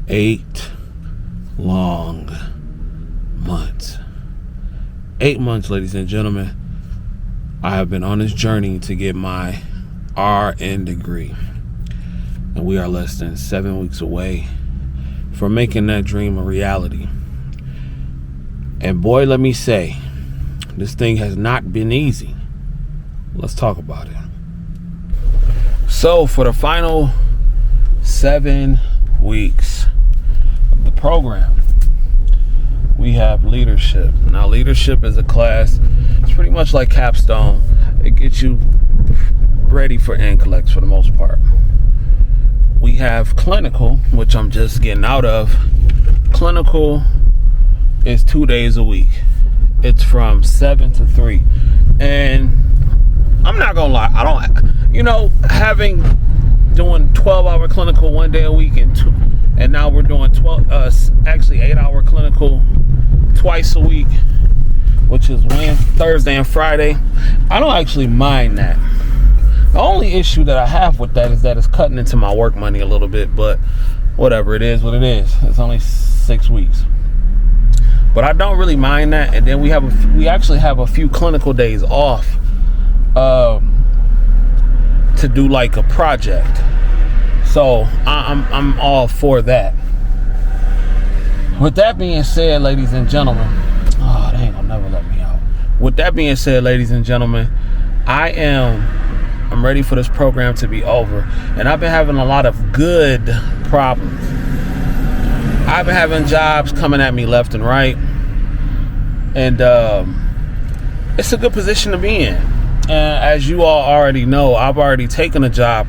8 long months. 8 months, ladies and gentlemen. I have been on this journey to get my RN degree. And we are less than 7 weeks away from making that dream a reality. And boy, let me say, this thing has not been easy. Let's talk about it. So for the final 7 weeks of the program, we have leadership. Now, leadership is a class. It's pretty much like capstone. It gets you ready for NCLEX for the most part. We have clinical, which I'm just getting out of. Clinical is 2 days a week. It's from 7 to 3. And I'm not gonna lie, doing 12-hour clinical 1 day a week and now we're doing 8-hour clinical twice a week, which is Thursday and Friday. I don't actually mind that. The only issue that I have with that is that it's cutting into my work money a little bit, but whatever, it is what it is. It's only 6 weeks. But I don't really mind that. And then we actually have a few clinical days off to do like a project. So I'm all for that. With that being said, ladies and gentlemen, they ain't gonna never let me out. With that being said, ladies and gentlemen, I'm ready for this program to be over. And I've been having a lot of good problems. I've been having jobs coming at me left and right. And it's a good position to be in. And as you all already know, I've already taken a job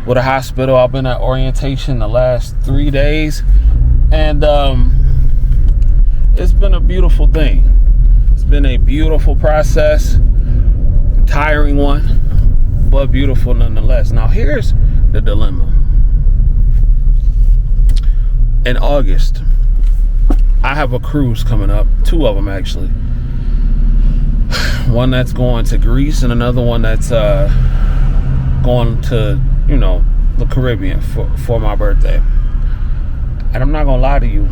with a hospital. I've been at orientation the last 3 days. And it's been a beautiful thing. It's been a beautiful process. Tiring one, but beautiful nonetheless. Now here's the dilemma. In August, I have a cruise coming up. 2 of them actually. One that's going to Greece and another one that's going to, the Caribbean for my birthday. And I'm not gonna lie to you,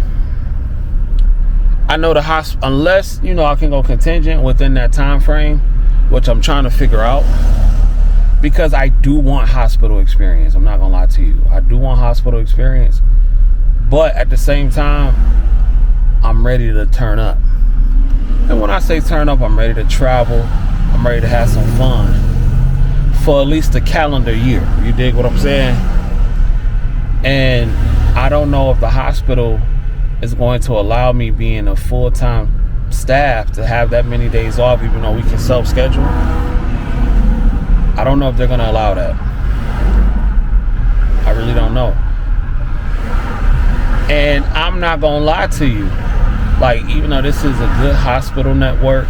I know the hospital, unless I can go contingent within that time frame, which I'm trying to figure out, because I do want hospital experience. I'm not gonna lie to you, I do want hospital experience, but at the same time, I'm ready to turn up. And when I say turn up, I'm ready to travel. I'm ready to have some fun for at least a calendar year. You dig what I'm saying? And I don't know if the hospital is going to allow me being a full-time staff to have that many days off, even though we can self-schedule. I don't know if they're going to allow that. I really don't know. And I'm not going to lie to you. Like, even though this is a good hospital network,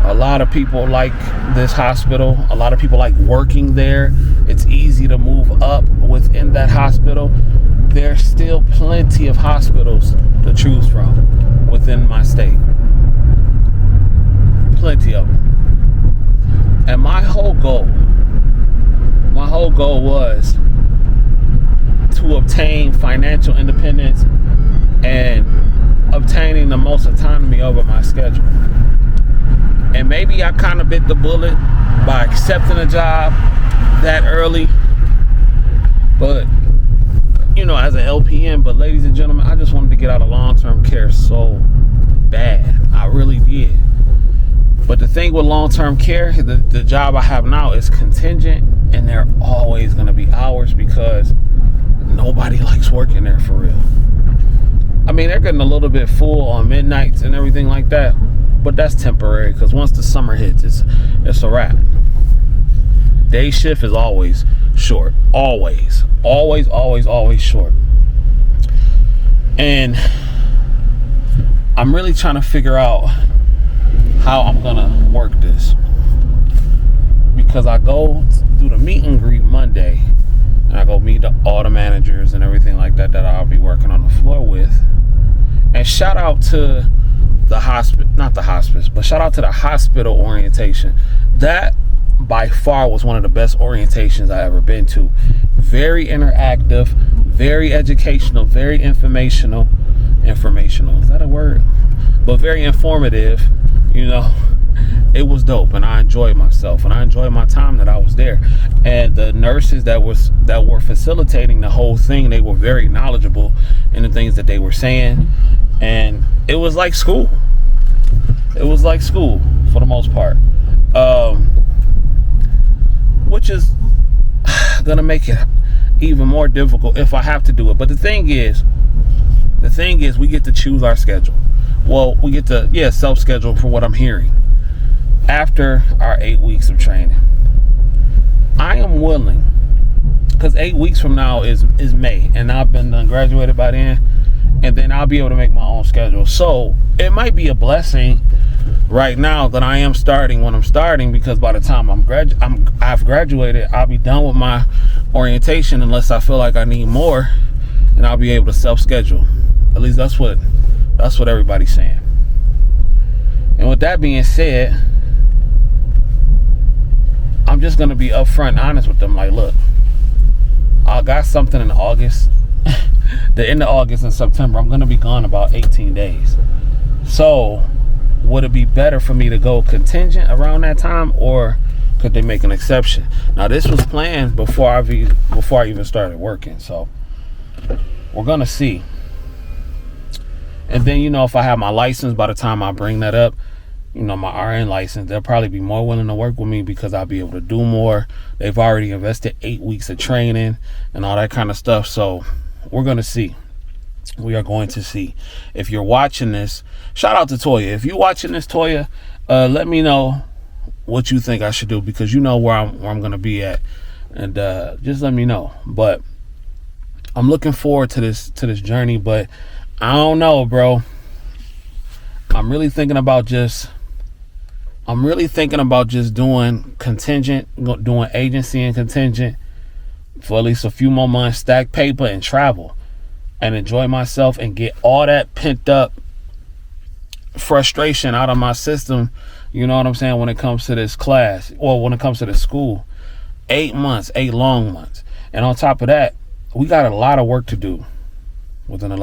a lot of people like this hospital. A lot of people like working there. It's easy to move up within that hospital. There's still plenty of hospitals to choose from within my state. Plenty of them. And my whole goal was to obtain financial independence and obtaining the most autonomy over my schedule. And maybe I kind of bit the bullet by accepting a job that early, but as an LPN. But ladies and gentlemen, I just wanted to get out of long-term care so bad. I really did. But the thing with long-term care, the job I have now is contingent, and there are always going to be hours because nobody likes working there for real. I mean, they're getting a little bit full on midnights and everything like that, but that's temporary because once the summer hits, it's a wrap. Day shift is always short. Always short. And I'm really trying to figure out how I'm gonna work this, because I go do the meet and greet Monday and I go meet all the managers and everything like that I'll be working on the floor with. And shout out to the hospice, but shout out to the hospital orientation. That by far was one of the best orientations I ever been to. Very interactive, very educational, very informational. Is that a word? But very informative. It was dope, and I enjoyed myself, and I enjoyed my time that I was there. And the nurses that were facilitating the whole thing, they were very knowledgeable in the things that they were saying, and it was like school. It was like school for the most part, which is gonna make it even more difficult if I have to do it. But the thing is, we get to choose our schedule. Well, we get to self-schedule for what I'm hearing. After our 8 weeks of training, I am willing, because 8 weeks from now is May, and I've been done graduated by then, and then I'll be able to make my own schedule. So it might be a blessing right now that I am starting when I'm starting, because by the time I've graduated, I'll be done with my orientation, unless I feel like I need more, and I'll be able to self-schedule. At least that's what everybody's saying. And with that being said, I'm just gonna be upfront and honest with them. Like, look, I got something in August. The end of August and September, I'm gonna be gone about 18 days. So would it be better for me to go contingent around that time, or could they make an exception? Now, this was planned before I even started working, so we're gonna see. And then, if I have my license, by the time I bring that up, my RN license, they'll probably be more willing to work with me, because I'll be able to do more. They've already invested 8 weeks of training and all that kind of stuff. So we're going to see. We are going to see. If you're watching this, shout out to Toya. If you're watching this, Toya, let me know what you think I should do, because you know where I'm going to be at. And just let me know. But I'm looking forward to this journey, but I don't know, bro. I'm really thinking about just doing contingent, doing agency and contingent for at least a few more months, stack paper and travel and enjoy myself and get all that pent up frustration out of my system. You know what I'm saying? When it comes to this class, or when it comes to this school, 8 months, 8 long months. And on top of that, we got a lot of work to do within the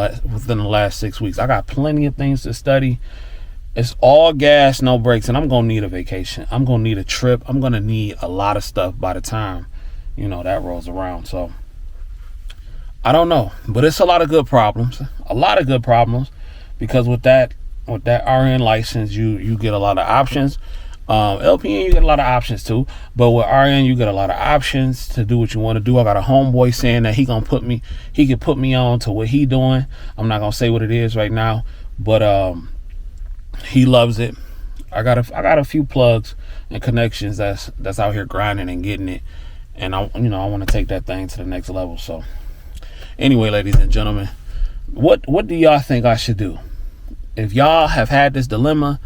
last 6 weeks. I got plenty of things to study. It's all gas, no brakes, and I'm gonna need a vacation. I'm gonna need a trip. I'm gonna need a lot of stuff by the time that rolls around. So I don't know, but it's a lot of good problems. Because with that RN license, you get a lot of options. LPN, you get a lot of options too, but with RN, you get a lot of options to do what you want to do. I got a homeboy saying that he can put me on to what he doing. I'm not gonna say what it is right now, but he loves it. I got a few plugs and connections that's out here grinding and getting it, and I want to take that thing to the next level. So anyway, ladies and gentlemen, what do y'all think I should do? If y'all have had this dilemma,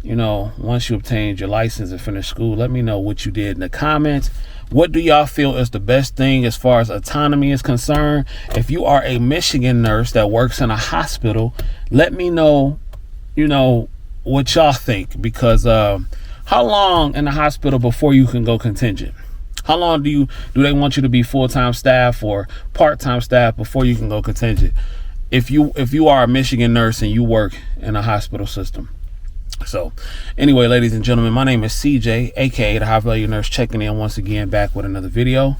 once you obtained your license and finished school, let me know what you did in the comments. What do y'all feel is the best thing as far as autonomy is concerned? If you are a Michigan nurse that works in a hospital, let me know, what y'all think. Because how long in the hospital before you can go contingent? How long do they want you to be full-time staff or part-time staff before you can go contingent? If you are a Michigan nurse and you work in a hospital system. So anyway, ladies and gentlemen, my name is CJ, aka the High Value Nurse, checking in once again, back with another video.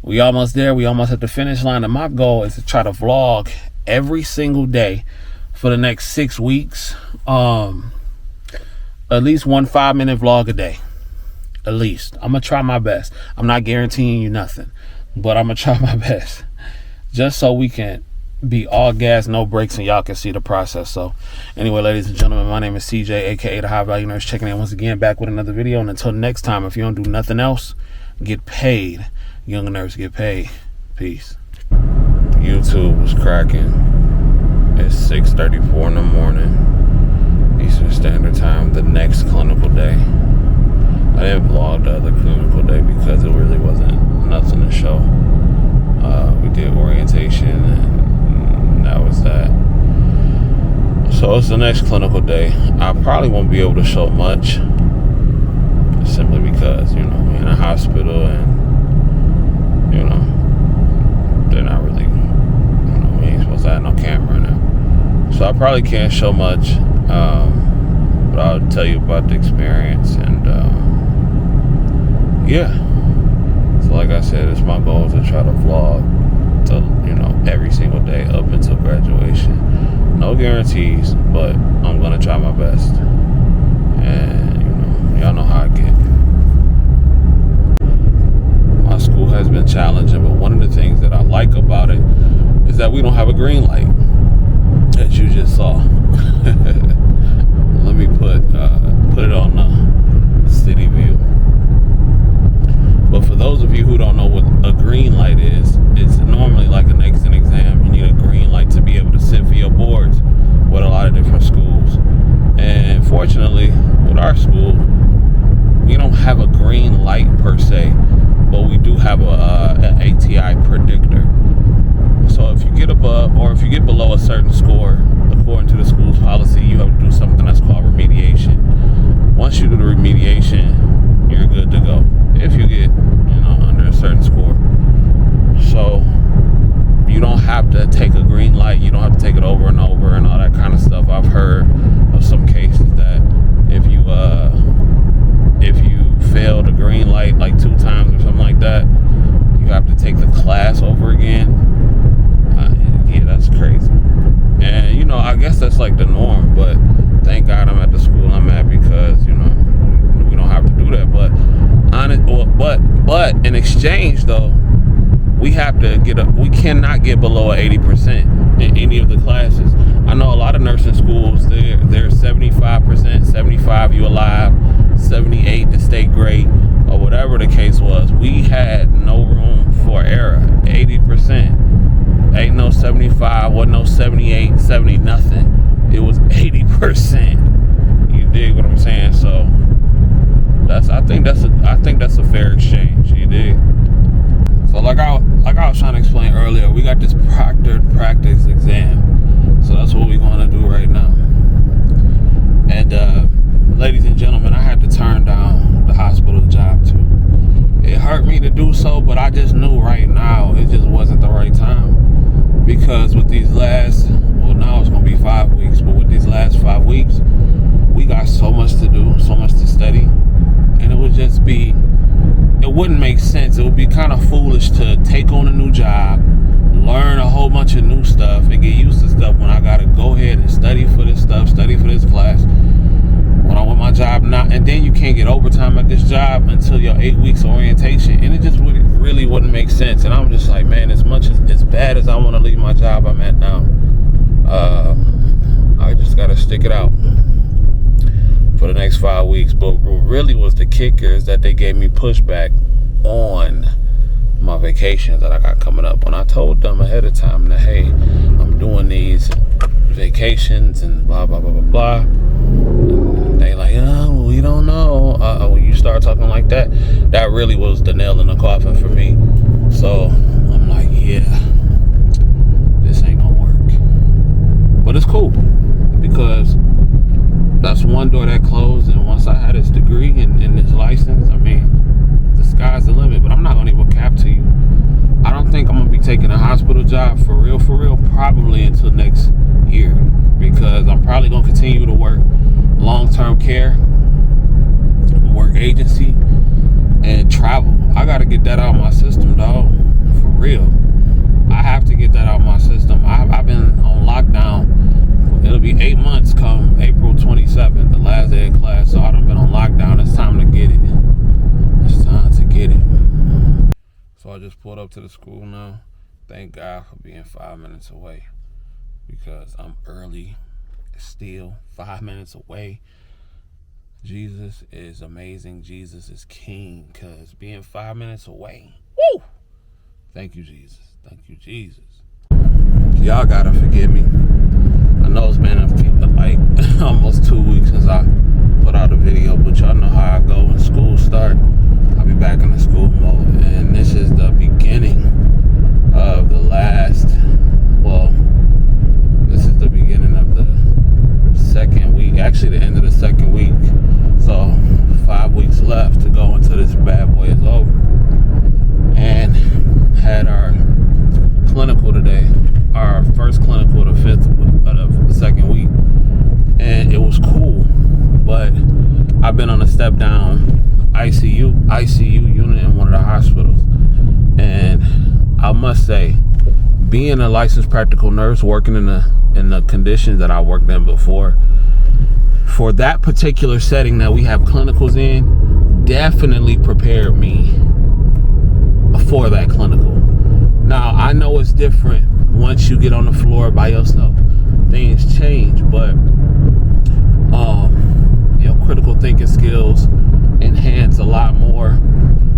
We almost there. We almost at the finish line, and my goal is to try to vlog every single day for the next 6 weeks. At least 1 5-minute vlog a day. At least. I'm gonna try my best. I'm not guaranteeing you nothing, but I'm gonna try my best, just so we can be all gas, no brakes, and y'all can see the process. So anyway, ladies and gentlemen, my name is CJ, aka the High Value Nurse, checking in once again, back with another video. And until next time, if you don't do nothing else, get paid. Young nurse, get paid. Peace. YouTube was cracking. It's 6:34 in the morning Eastern Standard Time, the next clinical day. I didn't vlog the other clinical day because it really wasn't nothing to show. We did orientation, and that was that. So it's the next clinical day. I probably won't be able to show much, simply because, we're in a hospital, and, they're not really So I probably can't show much, but I'll tell you about the experience. And yeah, so like I said, it's my goal to try to vlog to, you know, every single day up until graduation. No guarantees, but I'm gonna try my best. And you know, y'all know how I get. My school has been challenging, but one of the things that I like about it is that we don't have a green light, that you just saw. Let me put it on the city view. But for those of you who don't know what a green light is, it's normally like an exit exam. You need a green light to be able to sit for your boards with a lot of different schools. And fortunately, with our school, we don't have a green light per se, but we do have an ATI predictor. So if you get above or if you get below a certain score, according to the school's policy, you have to do something that's called remediation. Once you do the remediation, you're good to go. If you get, you know, under a certain score. So you don't have to take a green light. You don't have to take it over and over and all that kind of stuff. I've heard of some cases that if you fail the green light like 2 times or something like that, you have to take the class over again. Yeah, that's crazy. And you know, I guess that's like the norm, but thank God I'm at the school I'm at, because you know, we don't have to do that. But in exchange though, we cannot get below 80% in any of the classes. I know a lot of nursing schools, they're 75%, 75 you alive, 78 to stay great, or whatever the case was. We had no room for error. 80%. Ain't no 75, wasn't no 78, 70 nothing. It was 80%. You dig what I'm saying? So I think that's a fair exchange. You dig? So like I was trying to explain earlier, we got this proctored practice exam. So that's what we're going to do right now. And ladies and gentlemen, I had to turn down the hospital job too. It hurt me to do so, but I just knew right now it just wasn't the right time. Because with these last, well, now it's going to be 5 weeks, but with these last 5 weeks, we got so much to do, so much to study. And it wouldn't make sense. It would be kind of foolish to take on a new job, learn a whole bunch of new stuff, and get used to stuff when I got to go ahead and study for this stuff, study for this class. When I'm with my job now, and then you can't get overtime at this job until your 8 weeks orientation, and it just really wouldn't make sense. And I'm just like, man, as bad as I want to leave my job I'm at now, I just gotta stick it out for the next 5 weeks. But what really was the kicker is that they gave me pushback on my vacations that I got coming up. When I told them ahead of time that, hey, I'm doing these vacations and blah blah blah blah blah, and they like, oh, we don't know. When you start talking like that, that really was the nail in the coffin for me. So I'm like, yeah, this ain't gonna work. But it's cool, because that's one door that closed, and once I had this degree and this license, I mean, the sky's the limit. But I'm not gonna even cap to you, I don't think I'm gonna be taking a hospital job for real, probably until next year, because I'm probably gonna continue to work long-term care, work agency, and travel. I gotta get that out of my system, dog, for real. I have to get that out of my system. I've been on lockdown. It'll be 8 months come April 27th, the last day of class. So I done been on lockdown. It's time to get it. It's time to get it. So I just pulled up to the school now. Thank God for being 5 minutes away, because I'm early still, 5 minutes away. Jesus is amazing. Jesus is king, because being 5 minutes away, woo! Thank you, Jesus. Thank you, Jesus. Y'all gotta forgive me. I know it's been like almost 2 weeks since I put out a video, but y'all know how I go when school start. I'll be back in the school mode, and this is the beginning of the last, well, this is the beginning of the second week, actually the end of the second week. So 5 weeks left to go until this bad boy is over. And had our clinical today, our first clinical of the second ICU unit in one of the hospitals. And I must say, being a licensed practical nurse, working in the conditions that I worked in before, for that particular setting that we have clinicals in, definitely prepared me for that clinical. Now, I know it's different once you get on the floor by yourself. Things change, but your critical thinking skills enhance a lot more.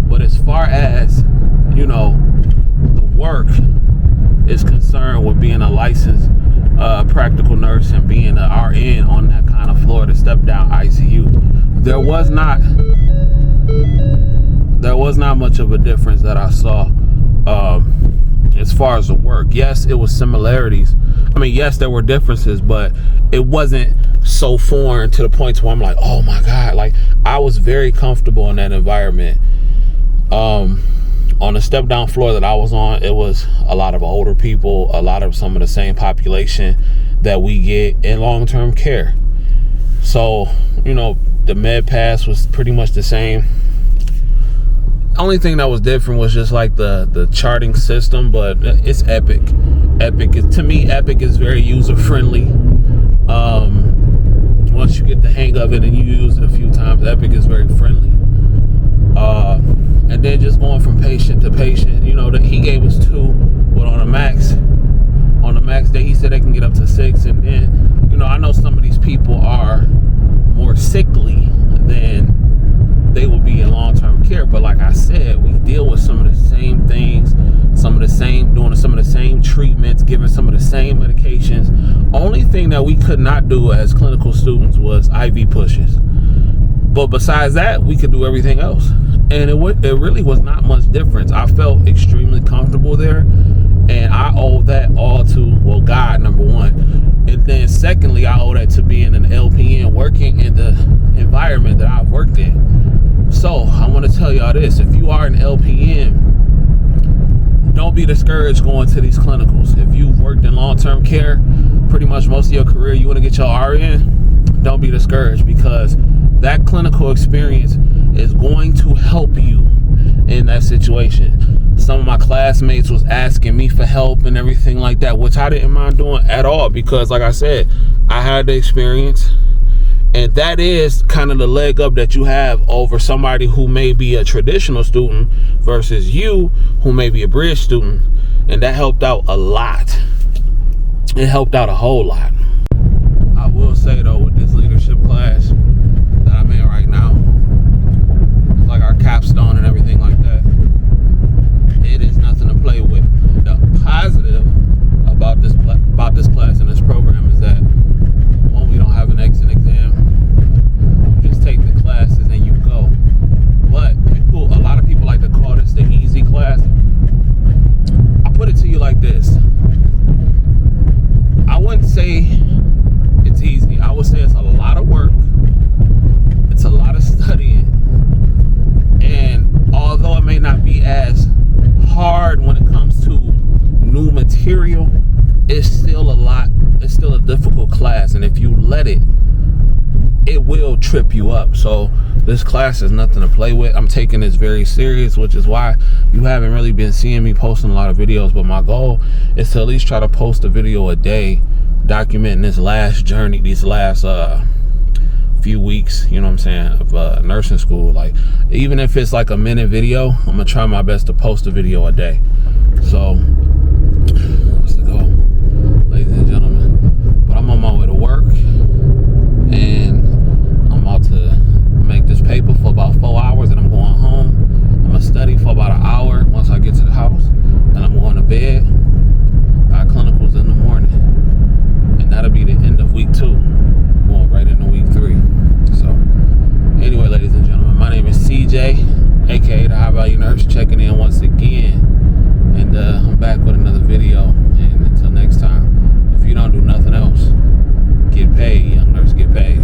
But as far as, the work is concerned with being a licensed practical nurse and being an RN on that kind of floor, to step down ICU, there was not much of a difference that I saw as far as the work. Yes, it was similarities. I mean, yes, there were differences, but it wasn't so foreign to the point where I'm like, oh my God, like I was very comfortable in that environment. On the step down floor that I was on, it was a lot of older people, a lot of some of the same population that we get in long-term care. So, the med pass was pretty much the same. Only thing that was different was just like the charting system, but it's Epic. To me, Epic is very user-friendly. Once you get the hang of it and you use it a few times, Epic is very friendly. And then just going from patient to patient, that he gave us 2, but on the max day, he said they can get up to 6. And then, I know some of these people are more sickly than they will be in long-term care. But like I said, we deal with some of the same things, doing some of the same treatments, giving some of the same medications. Only thing that we could not do as clinical students was IV pushes. But besides that, we could do everything else. And it really was not much difference. I felt extremely comfortable there. And I owe that all to, God, number one. And then secondly, I owe that to being an LPN, working in the environment that I've worked in. So I want to tell y'all this. If you are an LPN, don't be discouraged going to these clinicals. If you've worked in long-term care pretty much most of your career, you want to get your RN, don't be discouraged, because that clinical experience is going to help you in that situation. Some of my classmates was asking me for help and everything like that, which I didn't mind doing at all, because like I said, I had the experience. And that is kind of the leg up that you have over somebody who may be a traditional student versus you who may be a bridge student. And that helped out a lot. It helped out a whole lot. I will say though, with this leadership class that I'm in right now, it's like our capstone and everything like that. It is nothing to play with. The positive about this class and this program is that, one, we don't have an exit exam. You just take the classes and you go. But a lot of people like to call this the easy class. I put it to you like this. I wouldn't say it's easy. I would say it's a lot of work. It's a lot of studying. And although it may not be as hard when it comes to new material, it's still a difficult class. And if you let it will trip you up. So this class is nothing to play with. I'm taking this very serious, which is why you haven't really been seeing me posting a lot of videos. But my goal is to at least try to post a video a day, documenting this last journey, these last few weeks, you know what I'm saying, of nursing school. Like, even if it's like a minute video, I'm gonna try my best to post a video a day. So let's go, ladies and gentlemen. But I'm on my way to work, and I'm about to make this paper for about 4 hours, and I'm going home. I'm gonna study for about an hour once I get to the house, and I'm going to bed. Got clinicals in the morning, and that'll be the end of week 2, going right into week 3. So anyway, ladies and gentlemen, my name is CJ, aka the High Value Nurse, checking in once again, and I'm back with another video. And until next time, if you don't do nothing else, get paid, young nurse, get paid.